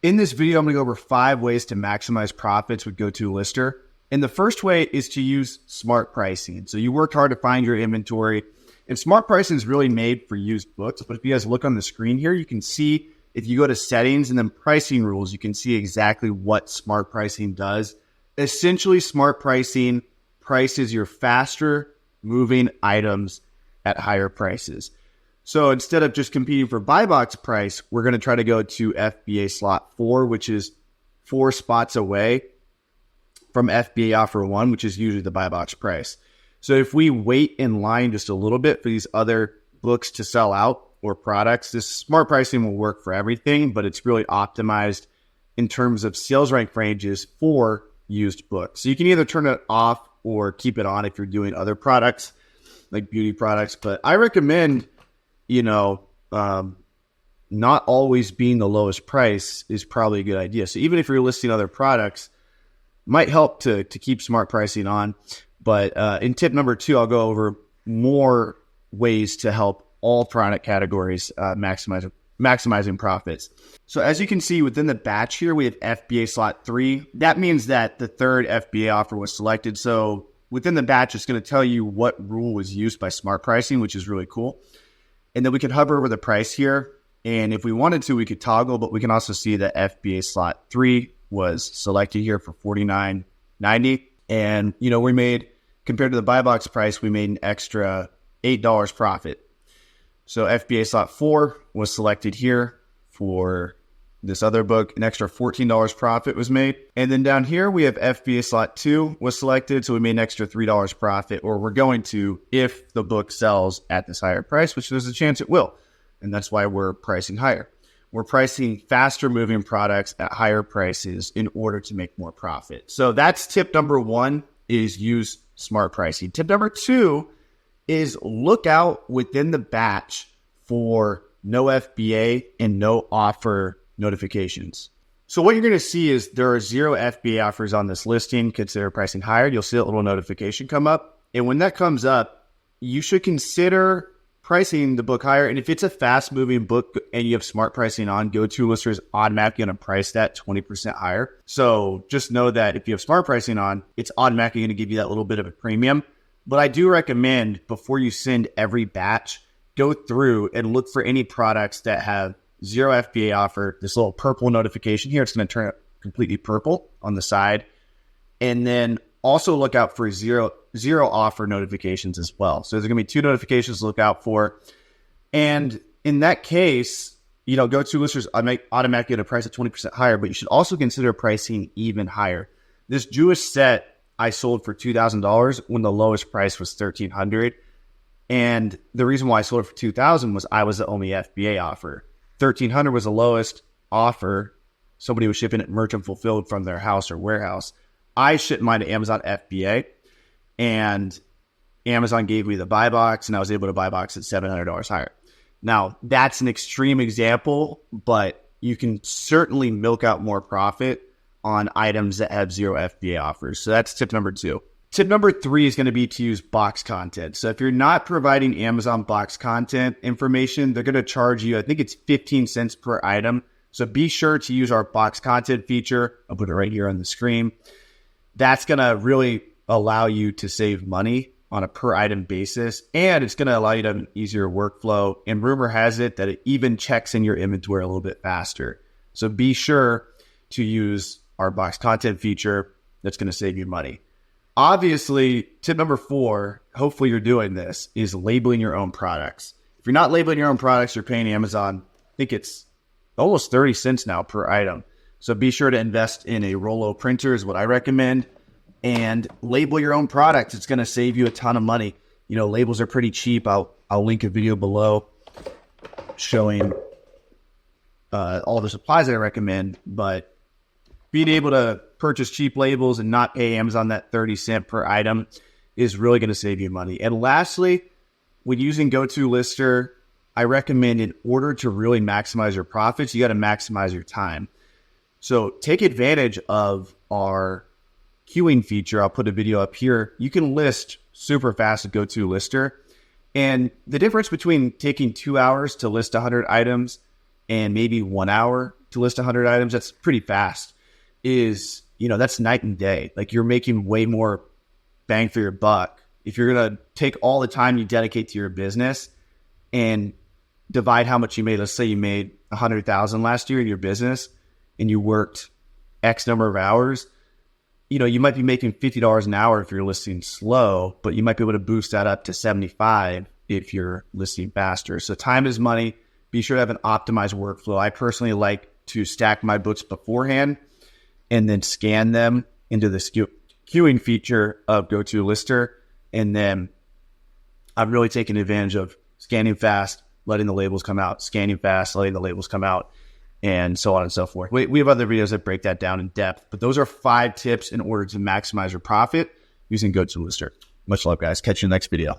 In this video, I'm going to go over 5 ways to maximize profits with Go2lister. And the first way is to use smart pricing. So you work hard to find your inventory. And smart pricing is really made for used books. But if you guys look on the screen here, you can see if you go to settings and then pricing rules, you can see exactly what smart pricing does. Essentially, smart pricing prices your faster moving items at higher prices. So instead of just competing for buy box price, we're going to try to go to FBA slot 4, which is 4 spots away from FBA offer 1, which is usually the buy box price. So if we wait in line just a little bit for these other books to sell out or products, this smart pricing will work for everything, but it's really optimized in terms of sales rank ranges for used books. So you can either turn it off or keep it on if you're doing other products like beauty products. But I recommend, not always being the lowest price is probably a good idea. So even if you're listing other products, might help to keep smart pricing on. But in tip number 2, I'll go over more ways to help all product categories maximizing profits. So as you can see within the batch here, we have FBA slot 3. That means that the third FBA offer was selected. So within the batch, it's going to tell you what rule was used by smart pricing, which is really cool. And then we can hover over the price here. And if we wanted to, we could toggle, but we can also see that FBA slot 3 was selected here for $49.90. And, we made, compared to the buy box price, we made an extra $8 profit. So FBA slot 4 was selected here for this other book. An extra $14 profit was made. And then down here, we have FBA slot 2 was selected. So we made an extra $3 profit, or we're going to if the book sells at this higher price, which there's a chance it will. And that's why we're pricing higher. We're pricing faster moving products at higher prices in order to make more profit. So that's tip number 1, is use smart pricing. Tip number 2 is look out within the batch for no FBA and no offer notifications. So what you're going to see is there are 0 FBA offers on this listing. Consider pricing higher. You'll see a little notification come up. And when that comes up, you should consider pricing the book higher. And if it's a fast moving book and you have smart pricing on, Go2lister is automatically going to price that 20% higher. So just know that if you have smart pricing on, it's automatically going to give you that little bit of a premium. But I do recommend before you send every batch, go through and look for any products that have 0 FBA offer. This little purple notification here, it's going to turn completely purple on the side. And then also look out for zero offer notifications as well. So there's going to be 2 notifications to look out for. And in that case, Go2lister is automatically going to price at 20% higher, but you should also consider pricing even higher. This Jewish set I sold for $2,000 when the lowest price was $1,300. And the reason why I sold it for $2,000 was I was the only FBA offer. $1,300 was the lowest offer. Somebody was shipping it merchant fulfilled from their house or warehouse. I shipped mine to Amazon FBA, and Amazon gave me the buy box, and I was able to buy box at $700 higher. Now, that's an extreme example, but you can certainly milk out more profit on items that have 0 FBA offers. So that's tip number 2. Tip number 3 is going to be to use box content. So if you're not providing Amazon box content information, they're going to charge you, I think it's 15 cents per item. So be sure to use our box content feature. I'll put it right here on the screen. That's going to really allow you to save money on a per item basis. And it's going to allow you to have an easier workflow. And rumor has it that it even checks in your inventory a little bit faster. So be sure to use our box content feature. That's going to save you money. Obviously, tip number 4, hopefully you're doing this, is labeling your own products. If you're not labeling your own products, you're paying Amazon, I think it's almost 30 cents now per item. So be sure to invest in a Rollo printer is what I recommend, and label your own products. It's going to save you a ton of money. Labels are pretty cheap. I'll link a video below showing all the supplies that I recommend, but being able to purchase cheap labels and not pay Amazon that 30 cent per item is really going to save you money. And lastly, when using Go2lister, I recommend in order to really maximize your profits, you got to maximize your time. So take advantage of our queuing feature. I'll put a video up here. You can list super fast with Go2lister. And the difference between taking 2 hours to list 100 items and maybe 1 hour to list 100 items, that's pretty fast, is, that's night and day. Like, you're making way more bang for your buck if you're going to take all the time you dedicate to your business and divide how much you made. Let's say you made 100,000 last year in your business and you worked X number of hours. You might be making $50 an hour if you're listing slow, but you might be able to boost that up to 75 if you're listing faster. So time is money. Be sure to have an optimized workflow. I personally like to stack my books beforehand and then scan them into the queuing feature of Go2lister. And then I'm really taking advantage of scanning fast, letting the labels come out, scanning fast, letting the labels come out, and so on and so forth. We have other videos that break that down in depth, but those are 5 tips in order to maximize your profit using Go2lister. Much love, guys. Catch you in the next video.